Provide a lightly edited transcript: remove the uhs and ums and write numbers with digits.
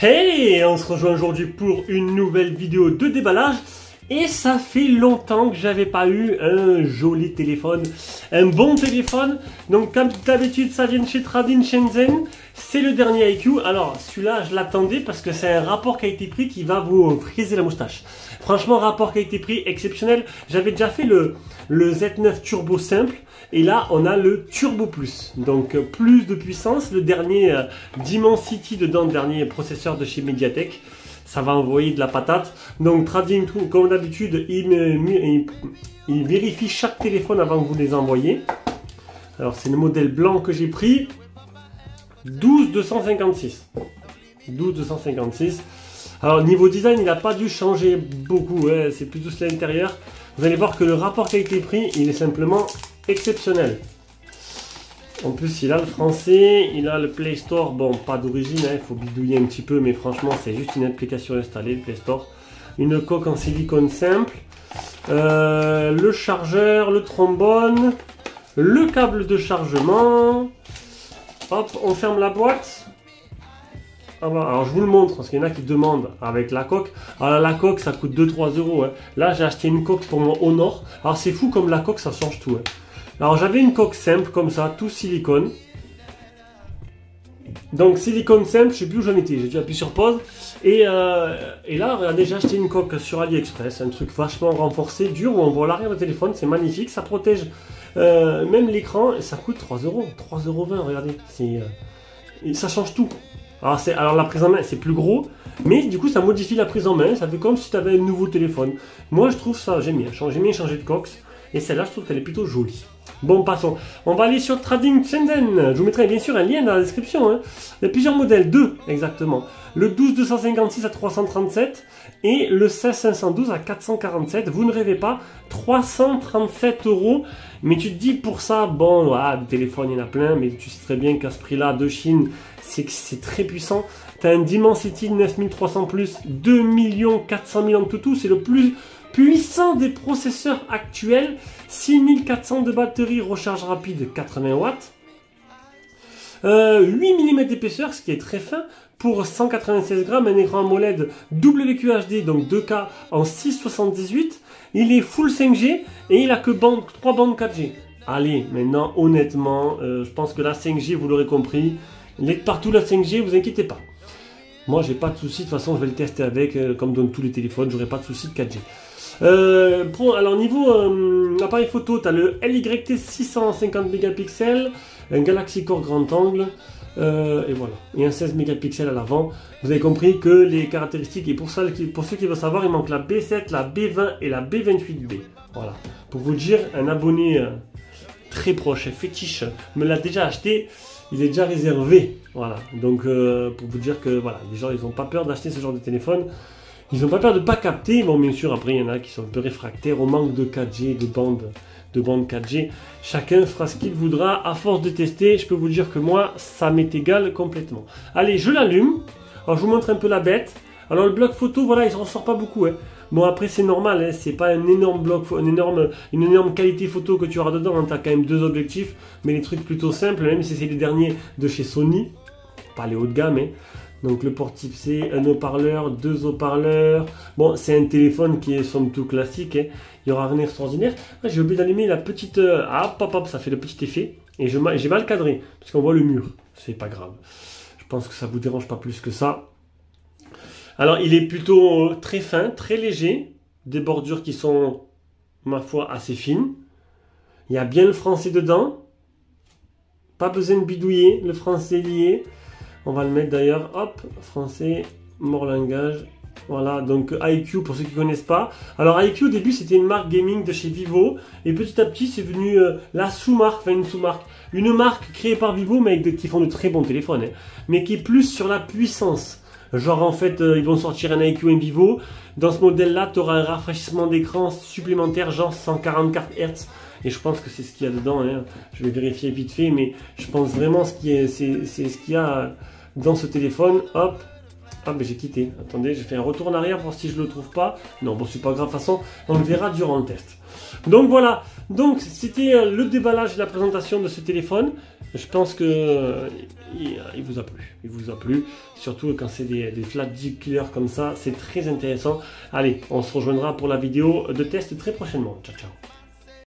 Hey, on se rejoint aujourd'hui pour une nouvelle vidéo de déballage. Et ça fait longtemps que j'avais pas eu un joli téléphone, un bon téléphone. Donc comme d'habitude, ça vient de chez Trading Shenzhen. C'est le dernier IQ. Alors celui-là, je l'attendais parce que c'est un rapport qualité-prix qui va vous friser la moustache. Franchement, rapport qualité-prix exceptionnel. J'avais déjà fait le Z9 Turbo simple. Et là, on a le Turbo Plus. Donc plus de puissance. Le dernier Dimensity dedans, le dernier processeur de chez Mediatek. Ça va envoyer de la patate. Donc Trading, comme d'habitude, il vérifie chaque téléphone avant que vous les envoyez. Alors c'est le modèle blanc que j'ai pris. 12256. 12256. Alors niveau design, il n'a pas dû changer beaucoup. Hein. C'est plutôt à l'intérieur. Vous allez voir que le rapport qualité-prix, il est simplement exceptionnel. En plus, il a le français, il a le Play Store, bon, pas d'origine, il faut bidouiller un petit peu, mais franchement, c'est juste une application installée, le Play Store. Une coque en silicone simple, le chargeur, le trombone, le câble de chargement. Hop, on ferme la boîte. Alors, je vous le montre, parce qu'il y en a qui demandent avec la coque. Alors, la coque, ça coûte 2-3 euros. Hein. Là, j'ai acheté une coque pour mon Honor. Alors, c'est fou comme la coque, ça change tout. Hein. Alors j'avais une coque simple comme ça, tout silicone. Donc silicone simple, je sais plus où j'en étais, j'ai dû appuyer sur pause. Et là, regardez, j'ai acheté une coque sur AliExpress, un truc vachement renforcé, dur, où on voit l'arrière du téléphone, c'est magnifique, ça protège même l'écran, et ça coûte 3 euros, 3,20 euros, regardez, ça change tout. Alors la prise en main, c'est plus gros, mais du coup ça modifie la prise en main, ça fait comme si tu avais un nouveau téléphone. Moi je trouve ça, j'aime bien changer de coque, et celle-là je trouve qu'elle est plutôt jolie. Bon, passons. On va aller sur Trading Shenzhen. Je vous mettrai bien sûr un lien dans la description. Hein. Il y a plusieurs modèles, deux exactement. Le 12256 à 337 et le 16512 à 447. Vous ne rêvez pas, 337 euros. Mais tu te dis pour ça, bon, voilà, le téléphone il y en a plein, mais tu sais très bien qu'à ce prix-là de Chine, c'est très puissant. Tu as un Dimensity 9300 plus, 2 400 000 en tout, c'est le plus puissant des processeurs actuels. 6400 de batterie, recharge rapide 80 watts. 8 mm d'épaisseur, ce qui est très fin. Pour 196 grammes, un écran AMOLED WQHD, donc 2K en 6,78. Il est full 5G et il a que 3 bandes 4G. Allez, maintenant, honnêtement, je pense que la 5G, vous l'aurez compris, partout la 5G, vous inquiétez pas. Moi, j'ai pas de souci. De toute façon, je vais le tester avec, comme dans tous les téléphones, j'aurai pas de souci de 4G. Alors niveau appareil photo, tu as le LYT 650 mégapixels, un Galaxy Core grand angle, et voilà, et un 16 mégapixels à l'avant. Vous avez compris que les caractéristiques, et pour ceux qui veulent savoir, il manque la B7, la B20 et la B28B. Voilà, pour vous dire, un abonné très proche, fétiche, me l'a déjà acheté. Il est déjà réservé, voilà. Donc pour vous dire que voilà, les gens ils n'ont pas peur d'acheter ce genre de téléphone. Ils n'ont pas peur de ne pas capter. Bon, bien sûr, après il y en a qui sont un peu réfractaires au manque de 4G, de bande 4G. Chacun fera ce qu'il voudra. À force de tester, je peux vous dire que moi, ça m'est égal complètement. Allez, je l'allume. Alors je vous montre un peu la bête. Alors le bloc photo, voilà, il ne ressort pas beaucoup. Hein. Bon, après c'est normal, hein, c'est pas un énorme bloc, une énorme qualité photo que tu auras dedans. Hein. Tu as quand même deux objectifs, mais les trucs plutôt simples, même si c'est les derniers de chez Sony. Pas les hauts de gamme, hein. Donc le port type C, un haut-parleur, deux haut-parleurs. Bon, c'est un téléphone qui est somme toute classique. Hein. Il n'y aura rien d'extraordinaire. Ah, j'ai oublié d'allumer la petite... hop, ça fait le petit effet. Et j'ai mal cadré, parce qu'on voit le mur. C'est pas grave. Je pense que ça ne vous dérange pas plus que ça. Alors, il est plutôt très fin, très léger. Des bordures qui sont, ma foi, assez fines. Il y a bien le français dedans. Pas besoin de bidouiller, le français lié. On va le mettre d'ailleurs, hop, français, morlingage. Voilà, donc IQ pour ceux qui ne connaissent pas. Alors IQ au début c'était une marque gaming de chez Vivo. Et petit à petit c'est devenu la sous-marque, enfin une sous-marque. Une marque créée par Vivo mais qui font de très bons téléphones. Hein, mais qui est plus sur la puissance. Genre en fait ils vont sortir un IQ et un Vivo. Dans ce modèle là tu auras un rafraîchissement d'écran supplémentaire genre 144 Hz. Et je pense que c'est ce qu'il y a dedans. Hein. Je vais vérifier vite fait, mais je pense vraiment c'est ce qu'il y a dans ce téléphone. Hop. Ah, mais j'ai quitté. Attendez, j'ai fait un retour en arrière pour voir si je le trouve pas. Non, bon, c'est pas grave. De toute façon, on le verra durant le test. Donc voilà. Donc c'était le déballage et la présentation de ce téléphone. Je pense que il vous a plu. Il vous a plu. Surtout quand c'est des flat deep killers comme ça. C'est très intéressant. Allez, on se rejoindra pour la vidéo de test très prochainement. Ciao, ciao.